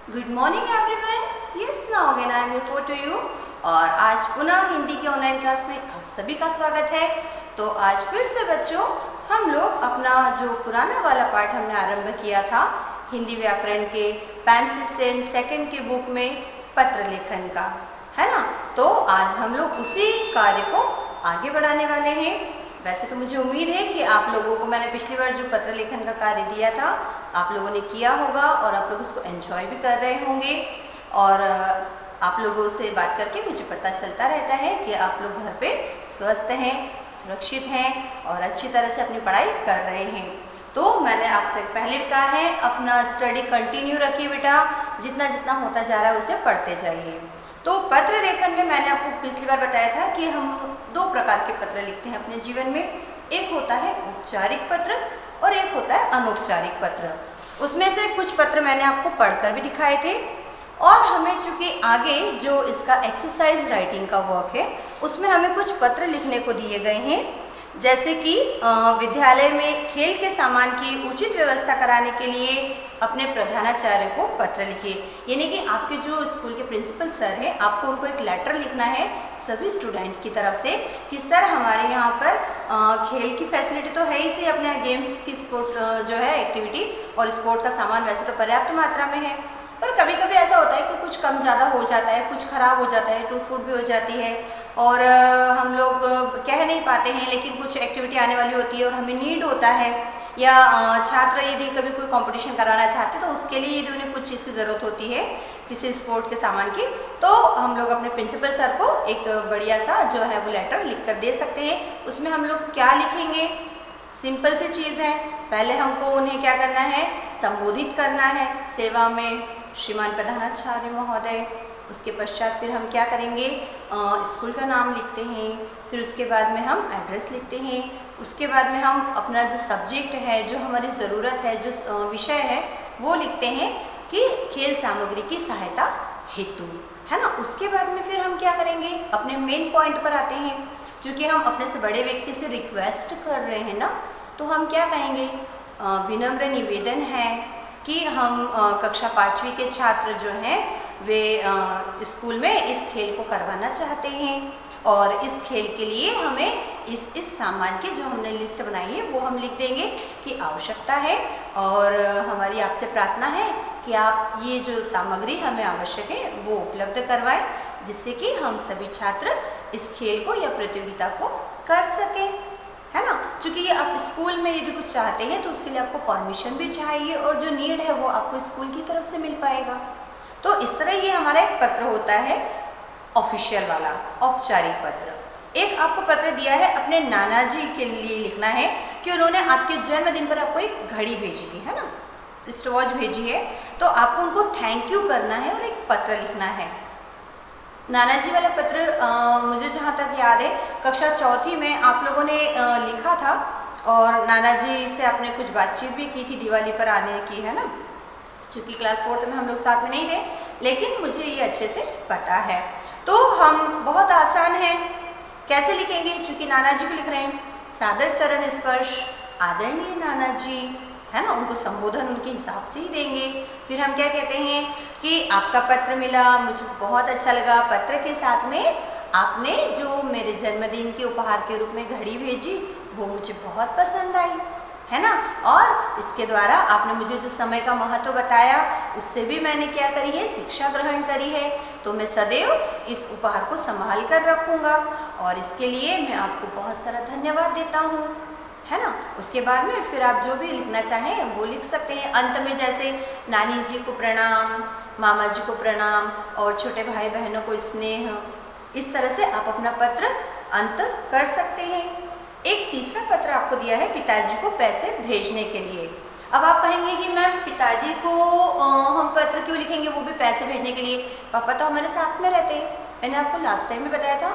Good morning everyone. Yes now again I am here for to you. और आज पुनः हिंदी के ऑनलाइन क्लास में आप सभी का स्वागत है। तो आज फिर से बच्चों हम लोग अपना जो पुराना वाला पाठ हमने आरंभ किया था हिंदी व्याकरण के पेन सेकंड के बुक में पत्र लेखन का, है ना। तो आज हम लोग उसी कार्य को आगे बढ़ाने वाले हैं। वैसे तो मुझे उम्मीद है कि आप लोगों को मैंने पिछली बार जो पत्र लेखन का कार्य दिया था आप लोगों ने किया होगा और आप लोग उसको एंजॉय भी कर रहे होंगे। और आप लोगों से बात करके मुझे पता चलता रहता है कि आप लोग घर पे स्वस्थ हैं, सुरक्षित हैं और अच्छी तरह से अपनी पढ़ाई कर रहे हैं। तो मैंने आपसे पहले भी कहा है अपना स्टडी कंटिन्यू रखिए बेटा, जितना जितना होता जा रहा है उसे पढ़ते जाइए। तो पत्र लेखन में मैंने आपको पिछली बार बताया था कि हम दो प्रकार के पत्र लिखते हैं अपने जीवन में। एक होता है औपचारिक पत्र और एक होता है अनौपचारिक पत्र। उसमें से कुछ पत्र मैंने आपको पढ़कर भी दिखाए थे और हमें चूँकि आगे जो इसका एक्सरसाइज राइटिंग का वर्क है उसमें हमें कुछ पत्र लिखने को दिए गए हैं, जैसे कि विद्यालय में खेल के सामान की उचित व्यवस्था कराने के लिए अपने प्रधानाचार्य को पत्र लिखिए। यानी कि आपके जो स्कूल के प्रिंसिपल सर हैं आपको उनको एक लेटर लिखना है सभी स्टूडेंट की तरफ से कि सर हमारे यहाँ पर खेल की फैसिलिटी तो है ही सही, अपने गेम्स की स्पोर्ट जो है एक्टिविटी और स्पोर्ट का सामान वैसे तो पर्याप्त मात्रा में है, पर कभी कभी ऐसा होता है कि कुछ कम ज़्यादा हो जाता है, कुछ ख़राब हो जाता है, टूट फूट भी हो जाती है और हम लोग कह नहीं पाते हैं, लेकिन कुछ एक्टिविटी आने वाली होती है और हमें नीड होता है, या छात्र यदि कभी कोई कंपटीशन कराना चाहते हैं तो उसके लिए यदि उन्हें कुछ चीज़ की ज़रूरत होती है किसी स्पोर्ट के सामान की, तो हम लोग अपने प्रिंसिपल सर को एक बढ़िया सा जो है वो लेटर लिख कर दे सकते हैं। उसमें हम लोग क्या लिखेंगे, सिंपल सी चीज़ है। पहले हमको उन्हें क्या करना है, संबोधित करना है सेवा में श्रीमान प्रधानाचार्य महोदय। उसके पश्चात फिर हम क्या करेंगे, स्कूल का नाम लिखते हैं, फिर उसके बाद में हम एड्रेस लिखते हैं, उसके बाद में हम अपना जो सब्जेक्ट है, जो हमारी ज़रूरत है, जो विषय है वो लिखते हैं कि खेल सामग्री की सहायता हेतु, है ना। उसके बाद में फिर हम क्या करेंगे, अपने मेन पॉइंट पर आते हैं। चूँकि हम अपने से बड़े व्यक्ति से रिक्वेस्ट कर रहे हैं ना, तो हम क्या कहेंगे, विनम्र निवेदन है कि हम कक्षा 5वीं के छात्र जो हैं वे स्कूल में इस खेल को करवाना चाहते हैं और इस खेल के लिए हमें इस सामान की जो हमने लिस्ट बनाई है वो हम लिख देंगे कि आवश्यकता है और हमारी आपसे प्रार्थना है कि आप ये जो सामग्री हमें आवश्यक है वो उपलब्ध करवाएं, जिससे कि हम सभी छात्र इस खेल को या प्रतियोगिता को कर सकें, है ना। क्योंकि ये आप स्कूल में यदि कुछ चाहते हैं तो उसके लिए आपको परमिशन भी चाहिए और जो नीड है वो आपको स्कूल की तरफ से मिल पाएगा। तो इस तरह ये हमारा एक पत्र होता है ऑफिशियल वाला औपचारिक पत्र। एक आपको पत्र दिया है अपने नाना जी के लिए लिखना है कि उन्होंने आपके जन्मदिन पर आपको एक घड़ी भेजी थी, है ना, रिस्ट वॉच भेजी है, तो आपको उनको थैंक यू करना है और एक पत्र लिखना है। नाना जी वाला पत्र मुझे जहाँ तक याद है कक्षा 4वीं में आप लोगों ने लिखा था और नाना जी से आपने कुछ बातचीत भी की थी दिवाली पर आने की, है ना। चूँकि क्लास 4th में हम लोग साथ में नहीं थे, लेकिन मुझे ये अच्छे से पता है। तो हम बहुत आसान है, कैसे लिखेंगे, चूँकि नाना जी को लिख रहे हैं, सादर चरण स्पर्श आदरणीय नाना जी, है ना, उनको संबोधन उनके हिसाब से ही देंगे। फिर हम क्या कहते हैं कि आपका पत्र मिला, मुझे बहुत अच्छा लगा, पत्र के साथ में आपने जो मेरे जन्मदिन के उपहार के रूप में घड़ी भेजी वो मुझे बहुत पसंद आई, है ना, और इसके द्वारा आपने मुझे जो समय का महत्व बताया उससे भी मैंने क्या करी है, शिक्षा ग्रहण करी है। तो मैं सदैव इस उपहार को संभाल कर रखूँगा और इसके लिए मैं आपको बहुत सारा धन्यवाद देता हूँ, है ना। उसके बाद में फिर आप जो भी लिखना चाहें वो लिख सकते हैं। अंत में जैसे नानी जी को प्रणाम, मामा जी को प्रणाम और छोटे भाई बहनों को स्नेह, इस तरह से आप अपना पत्र अंत कर सकते हैं। एक तीसरा पत्र आपको दिया है पिताजी को पैसे भेजने के लिए। अब आप कहेंगे कि मैम पिताजी को हम पत्र क्यों लिखेंगे, वो भी पैसे भेजने के लिए, पापा तो हमारे साथ में रहते हैं। मैंने आपको लास्ट टाइम में बताया था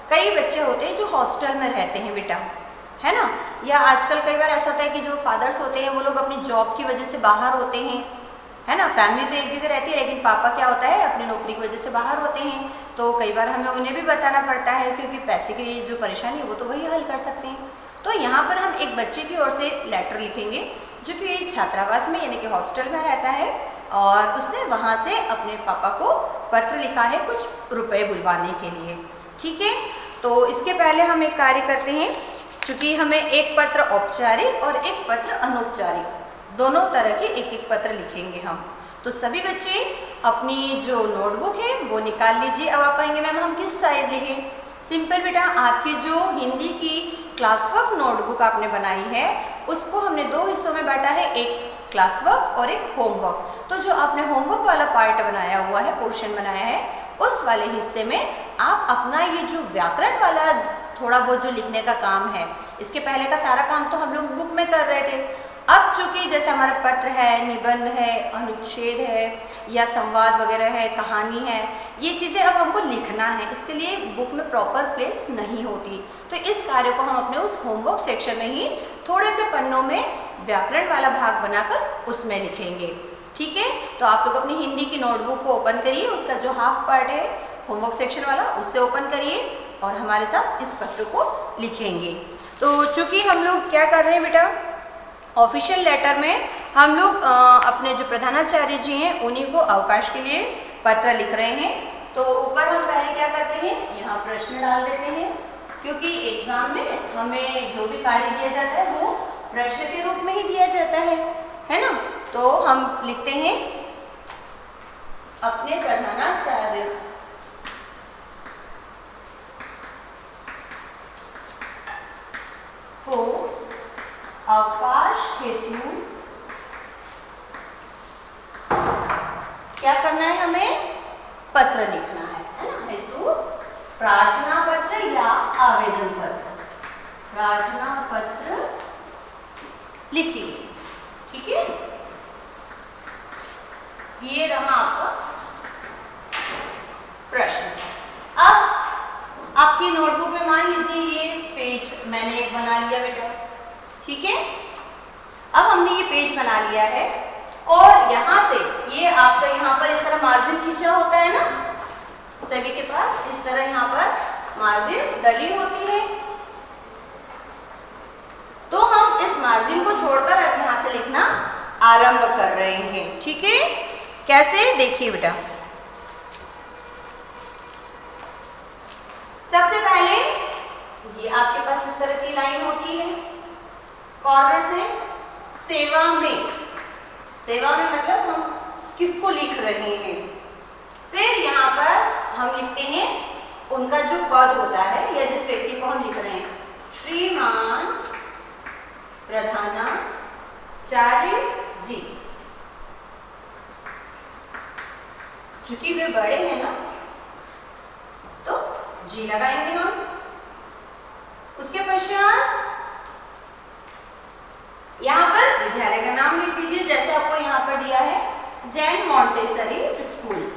कई बच्चे होते हैं जो हॉस्टल में रहते हैं बेटा, है ना, या आजकल कई बार ऐसा होता है कि जो फादर्स होते हैं वो लोग अपनी जॉब की वजह से बाहर होते हैं, है ना। फैमिली तो एक जगह रहती है लेकिन पापा क्या होता है अपनी नौकरी की वजह से बाहर होते हैं, तो कई बार हमें उन्हें भी बताना पड़ता है क्योंकि पैसे की जो परेशानी है वो तो वही हल कर सकते हैं। तो यहाँ पर हम एक बच्चे की ओर से लेटर लिखेंगे जो कि छात्रावास में यानी कि हॉस्टल में रहता है और उसने वहाँ से अपने पापा को पत्र लिखा है कुछ रुपए बुलवाने के लिए। ठीक है, तो इसके पहले हम एक कार्य करते हैं। चूँकि हमें एक पत्र औपचारिक और एक पत्र अनौपचारिक दोनों तरह के एक एक पत्र लिखेंगे हम। तो सभी बच्चे अपनी जो नोटबुक है वो निकाल लीजिए। अब आप कहेंगे मैम हम किस साइड लिखें? सिंपल बेटा, आपकी जो हिंदी की क्लास वर्क नोटबुक आपने बनाई है उसको हमने दो हिस्सों में बांटा है, एक क्लास वर्क और एक होमवर्क। तो जो आपने होमवर्क वाला पार्ट बनाया हुआ है, पोर्शन बनाया है, उस वाले हिस्से में आप अपना ये जो व्याकरण वाला थोड़ा बहुत जो लिखने का काम है, इसके पहले का सारा काम तो हम लोग बुक में कर रहे थे। अब चूँकि जैसे हमारा पत्र है, निबंध है, अनुच्छेद है या संवाद वगैरह है, कहानी है, ये चीज़ें अब हमको लिखना है, इसके लिए बुक में प्रॉपर प्लेस नहीं होती। तो इस कार्य को हम अपने उस होमवर्क सेक्शन में ही थोड़े से पन्नों में व्याकरण वाला भाग बनाकर उसमें लिखेंगे। ठीक है, तो आप लोग अपनी हिंदी की नोटबुक को ओपन करिए, उसका जो हाफ पार्ट है होमवर्क सेक्शन वाला उससे ओपन करिए और हमारे साथ इस पत्र को लिखेंगे। तो चूँकि हम लोग क्या कर रहे हैं बेटा, ऑफिशियल लेटर में हम लोग अपने जो प्रधानाचार्य जी हैं उन्हीं को अवकाश के लिए पत्र लिख रहे हैं। तो ऊपर हम पहले क्या करते हैं, यहाँ प्रश्न डाल देते हैं, क्योंकि एग्जाम में हमें जो भी कार्य दिया जाता है वो प्रश्न के रूप में ही दिया जाता है ना। तो हम लिखते हैं अपने प्रधानाचार्य को अवकाश हेतु क्या करना है, हमें पत्र लिखना है ना। हेतु प्रार्थना पत्र या आवेदन पत्र, प्रार्थना पत्र लिखिए। ठीक है, ये रहा आपका प्रश्न। अब आपकी नोटबुक में मान लीजिए ये पेज मैंने एक बना लिया बेटा। ठीक है, अब हमने ये पेज बना लिया है और यहाँ से ये आपका यहाँ पर इस तरह मार्जिन खींचा होता है ना, सभी के पास इस तरह यहाँ पर मार्जिन डली होती है। तो हम इस मार्जिन को छोड़कर अब यहाँ से लिखना आरंभ कर रहे हैं। ठीक है, कैसे देखिए बेटा, सबसे पहले ये आपके पास इस तरह की लाइन होती है कॉर्नर से, सेवा में, सेवा में मतलब हम किसको लिख रहे हैं। फिर यहाँ पर हम लिखते हैं उनका जो पद होता है या जिस व्यक्ति को हम लिख रहे हैं, श्रीमान प्रधानाचार्य जी। चूंकि वे बड़े हैं ना तो जी लगाएंगे हम। उसके पश्चात यहाँ पर विद्यालय का नाम लिख दीजिए, जैसे आपको यहाँ पर दिया है जैन मॉन्टेसरी स्कूल।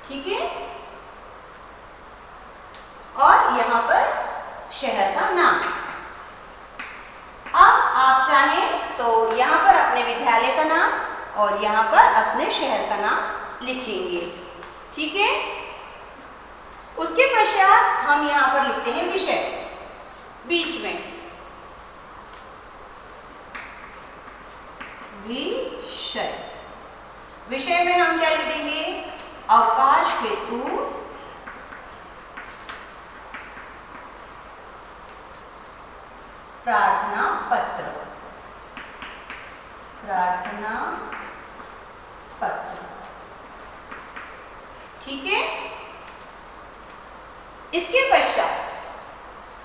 ठीक है, और यहाँ पर शहर का नाम। अब आप चाहें तो यहाँ पर अपने विद्यालय का नाम और यहाँ पर अपने शहर का नाम लिखेंगे। ठीक है, उसके पश्चात हम यहाँ पर लिखते हैं विषय, बीच में विषय। विषय में हम क्या लिख देंगे, अवकाश हेतु प्रार्थना पत्र, प्रार्थना पत्र। ठीक है, इसके पश्चात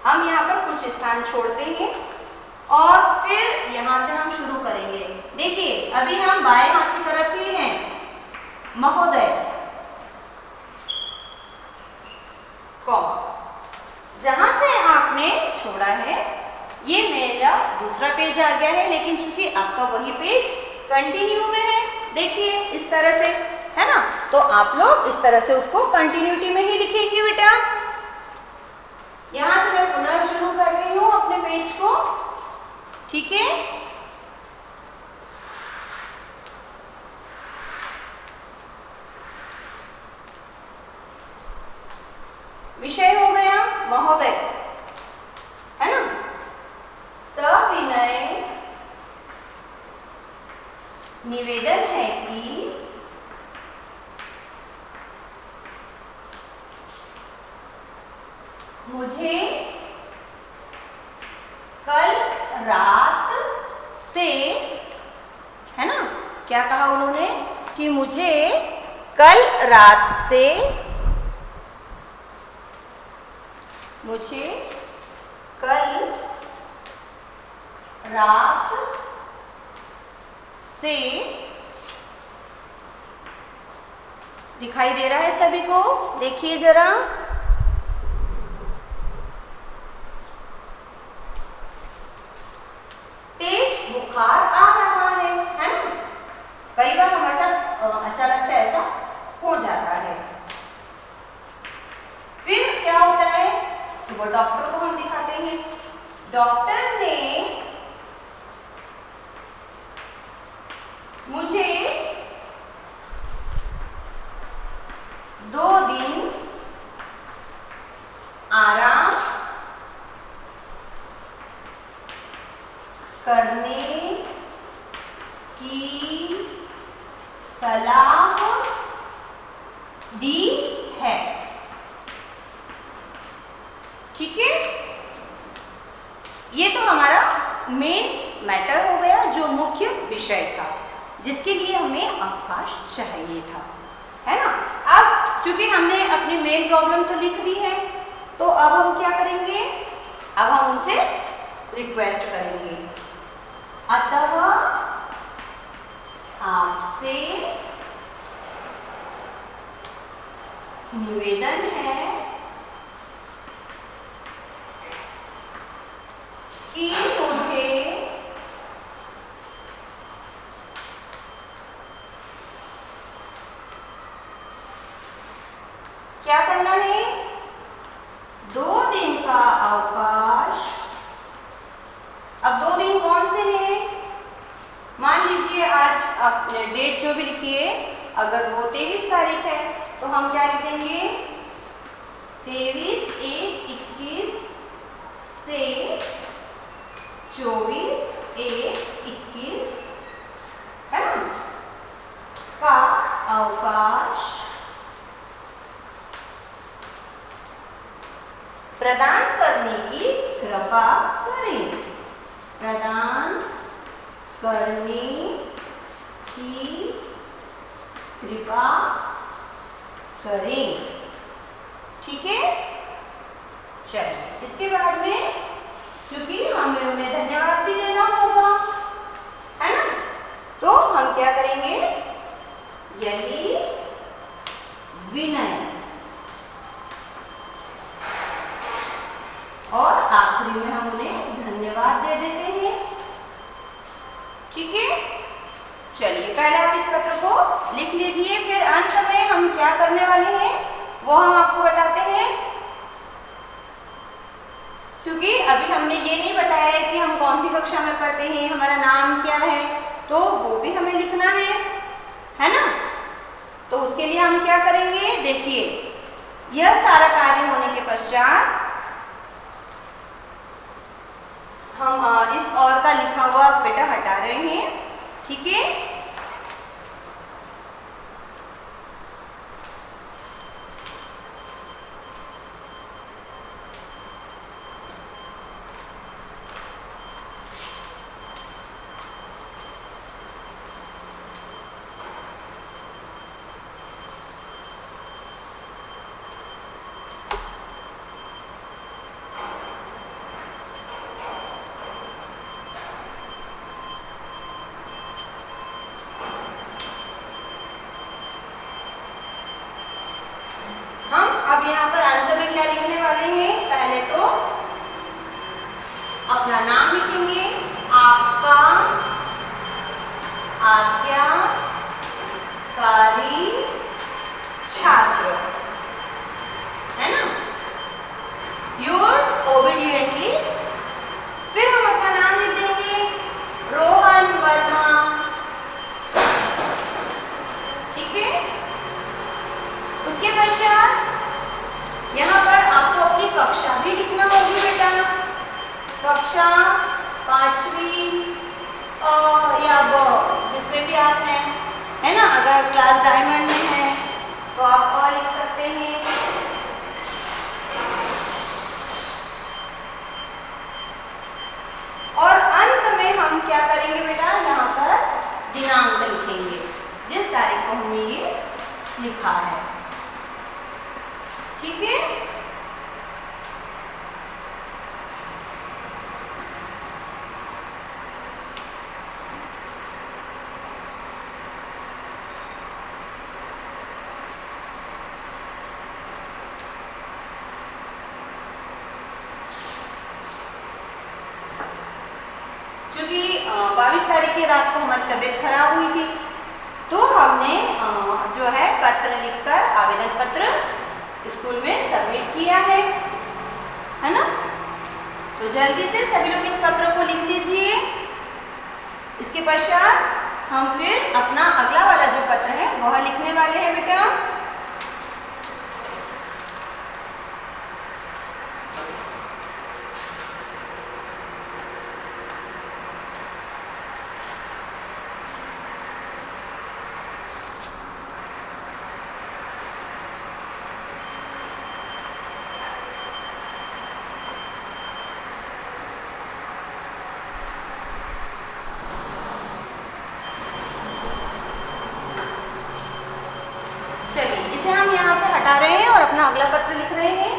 हम यहाँ पर कुछ स्थान छोड़ते हैं और फिर यहाँ से हम शुरू करेंगे। देखिए अभी हम बाएं हाथ की तरफ ही हैं, महोदय, जहां से आपने छोड़ा है ये मेरा दूसरा पेज आ गया है, लेकिन चूंकि आपका वही पेज कंटिन्यू में है, देखिए इस तरह से है ना, तो आप लोग इस तरह से उसको कंटिन्यूटी में ही लिखेंगे बेटा। यहां से मैं पुनः शुरू कर रही हूं अपने पेज को। ठीक है, निवेदन है कि मुझे कल रात से, है ना, क्या कहा उन्होंने कि मुझे कल रात से, मुझे कल रात से, दिखाई दे रहा है सभी को? देखिए जरा, तेज बुखार आ रहा है ना? कई बार हमारे साथ अचानक से ऐसा हो जाता है। फिर क्या होता है? सुबह डॉक्टर को हम दिखाते हैं। डॉक्टर ने मुझे 2 दिन आराम करने की सलाह दी है। ठीक है, ये तो हमारा मेन मैटर हो गया, जो मुख्य विषय था, जिसके लिए हमें अवकाश चाहिए था, है ना। अब चूंकि हमने अपनी मेन प्रॉब्लम तो लिख दी है, तो अब हम क्या करेंगे? अब हम उनसे रिक्वेस्ट करेंगे। अतः आपसे निवेदन है कि मुझे क्या करना है? 2 दिन का अवकाश। अब 2 दिन कौन से हैं? मान लीजिए आज आपने डेट जो भी लिखी है, अगर वो 23 तारीख है तो हम क्या लिखेंगे? 23/1/21 से 24/1/21, है ना, का अवकाश प्रदान करने की कृपा करें। प्रदान करने की कृपा करें। ठीक है, चलिए इसके बाद में चूंकि हमें उन्हें धन्यवाद भी देना होगा, है ना, तो हम क्या करेंगे? यही विनय, और आखिरी में हम उन्हें धन्यवाद दे देते हैं। ठीक है, चलिए पहले आप इस पत्र को लिख लीजिए, फिर अंत में हम क्या करने वाले हैं वो हम आपको बताते हैं। क्योंकि अभी हमने ये नहीं बताया है कि हम कौन सी कक्षा में पढ़ते हैं, हमारा नाम क्या है, तो वो भी हमें लिखना है ना। तो उसके लिए हम क्या करेंगे? देखिए, यह सारा कार्य होने के पश्चात हम इस और का लिखा हुआ बेटा हटा रहे हैं। ठीक है, अब यहाँ पर अंत में क्या लिखने वाले हैं? पहले तो अपना नाम लिखेंगे, आपका आज्ञाकारी छात्र, है ना, योर्स ओबीडिएंटली। फिर हम अपना नाम लिख देंगे, रोहन वर्मा। ठीक है, उसके पश्चात यहाँ पर आपको अपनी कक्षा भी लिखना होगी बेटा। कक्षा 5वीं या ब, जिसमें भी आप अगर क्लास डायमंड में है तो आप अ लिख सकते हैं। और अंत में हम क्या करेंगे बेटा, यहाँ पर दिनांक लिखेंगे, जिस तारीख को हमने ये लिखा है। ठीक है। क्योंकि 22 तारीख की रात को हमारी तबीयत खराब हुई थी, तो हमने जो है पत्र लिखकर आवेदन पत्र स्कूल में सबमिट किया है ना। तो जल्दी से सभी लोग इस पत्र को लिख लीजिए। इसके पश्चात हम फिर अपना अगला वाला जो पत्र है वह लिखने वाले हैं बेटा। चलिए इसे हम यहाँ से हटा रहे हैं और अपना अगला पत्र लिख रहे हैं।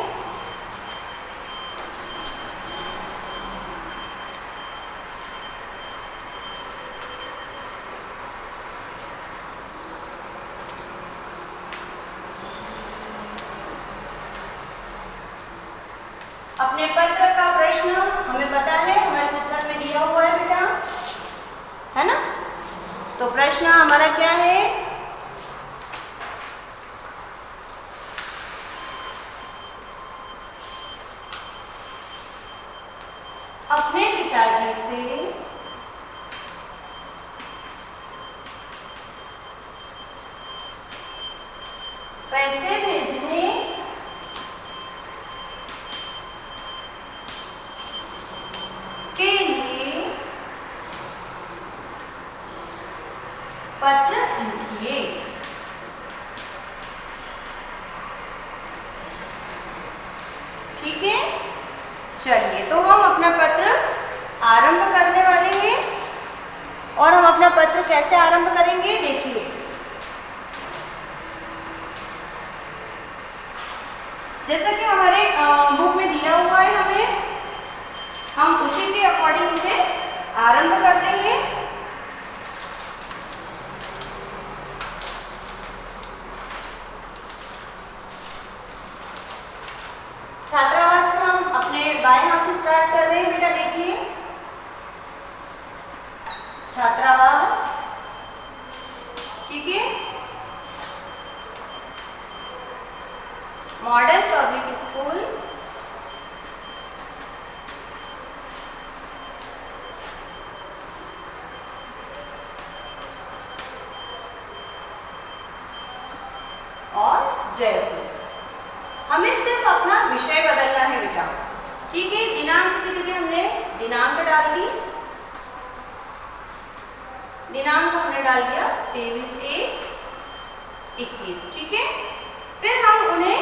अपने पत्र का प्रश्न हमें पता है, हमारे पुस्तक में दिया हुआ है बेटा, है ना। तो प्रश्न हमारा क्या है, अपने पिताजी से पैसे भेजने के लिए पत्र लिखिए। ठीक है। चलिए तो हम अपना पत्र आरंभ करने वाले हैं। और हम अपना पत्र कैसे आरंभ करेंगे, देखिए। जैसा कि हमारे बुक में दिया हुआ है, हम उसी के अकॉर्डिंग इसे आरंभ करते हैं। छात्रावास से हम अपने बाएं हाथ से स्टार्ट कर रहे हैं बेटा, देखिए। छात्रावास, ठीक है। मॉडल पब्लिक स्कूल, और जयपुर। हमें सिर्फ अपना विषय बदलना है बेटा, ठीक है। दिनांक की जगह हमने दिनांक डाल दी, दिनांक हमने डाल दिया 23/1/21, ठीक है। फिर हम उन्हें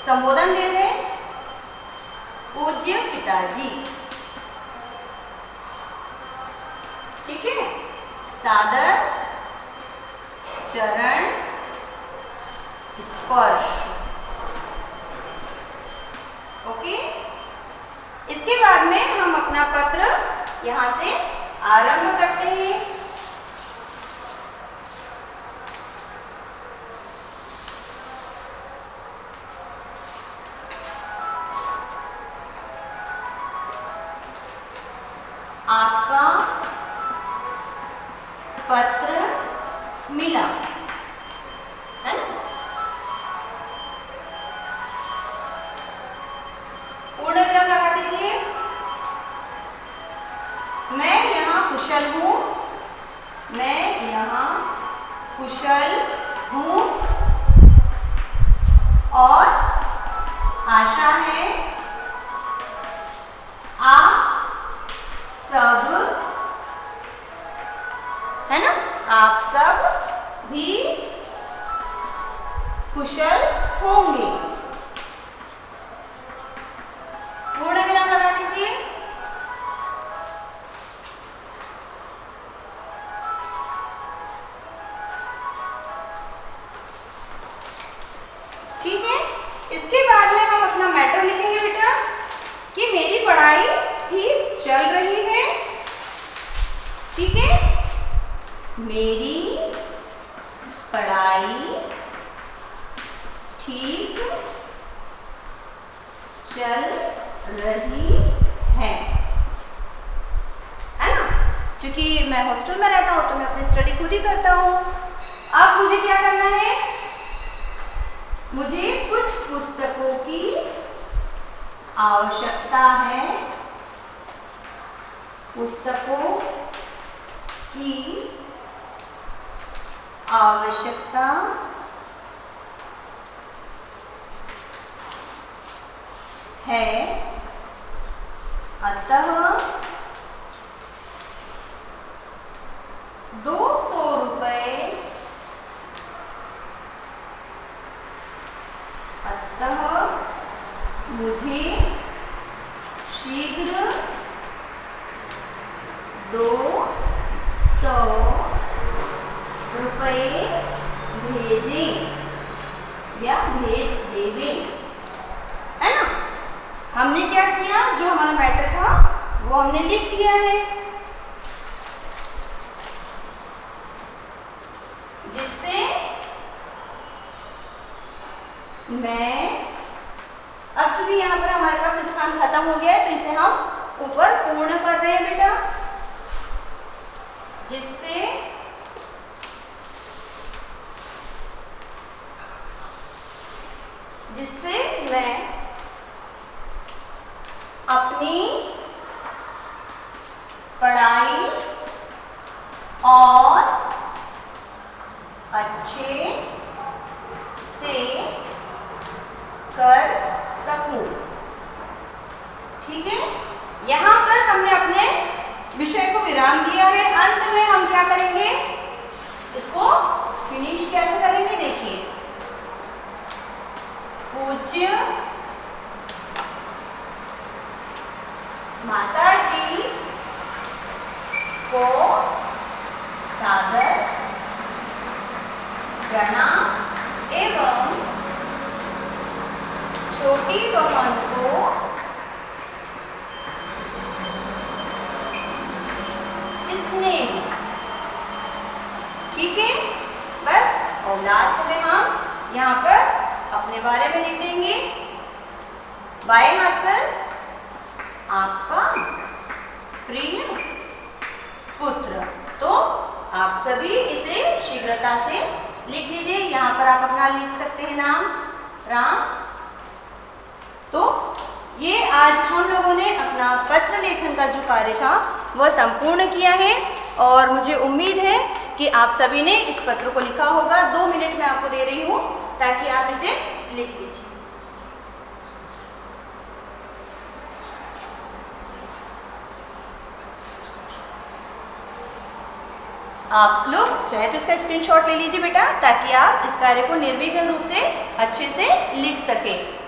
संबोधन दे रहे हैं, पूज्य पिताजी, ठीक है। सादर चरण स्पर्श, ओके। इसके बाद में हम अपना पत्र यहां से आरंभ करते हैं। आपका पत्र मिला, है ना। पूर्ण विराम लगा दीजिए। मैं यहाँ कुशल हूँ, मैं यहाँ कुशल हूँ, और आशा है आप सब, है ना, आप सब भी कुशल होंगे। पूर्ण विराम लगा दीजिए। ठीक है, इसके बाद में हम अपना मैटर लिखेंगे बेटा कि मेरी पढ़ाई ठीक चल रही है। ठीक है, मेरी पढ़ाई ठीक चल रही है ना। क्योंकि मैं हॉस्टल में रहता हूं तो मैं अपनी स्टडी खुद ही करता हूं। अब मुझे क्या करना है, मुझे कुछ पुस्तकों की आवश्यकता है। पुस्तकों की आवश्यकता है, अतः 200 रुपये, अतः मुझे शीघ्र 200 रुपये भेजें या भेज देवें, है ना। हमने क्या किया, जो हमारा मैटर था वो हमने लिख दिया है, जिससे मैं अब चूंकि यहाँ पर हमारे पास स्थान खत्म हो गया है तो इसे हम ऊपर पूर्ण कर रहे हैं बेटा, जिससे मैं अपनी पढ़ाई और अच्छे से कर सकूं। ठीक है, यहाँ पर हमने अपने विषय को विराम दिया है। अंत में हम क्या करेंगे, इसको फिनिश कैसे करेंगे, देखिए। पूज्य माता जी को सादर प्रणाम एवं छोटी बहन को स्नेह। ठीक है, बस। और लास्ट में हम यहाँ पर अपने बारे में लिख देंगे। बाएं हाथ पर आपका प्रिय पुत्र। तो आप सभी इसे शीघ्रता से लिख लीजिए। यहाँ पर आप अपना लिख सकते हैं नाम, राम। तो ये आज हम लोगों ने अपना पत्र लेखन का जो कार्य था वह संपूर्ण किया है और मुझे उम्मीद है कि आप सभी ने इस पत्र को लिखा होगा। 2 मिनट मैं आपको दे रही हूँ ताकि आप इसे लिख लीजिए। आप लोग चाहे तो इसका स्क्रीनशॉट ले लीजिए बेटा, ताकि आप इस कार्य को निर्विघ्न रूप से अच्छे से लिख सकें।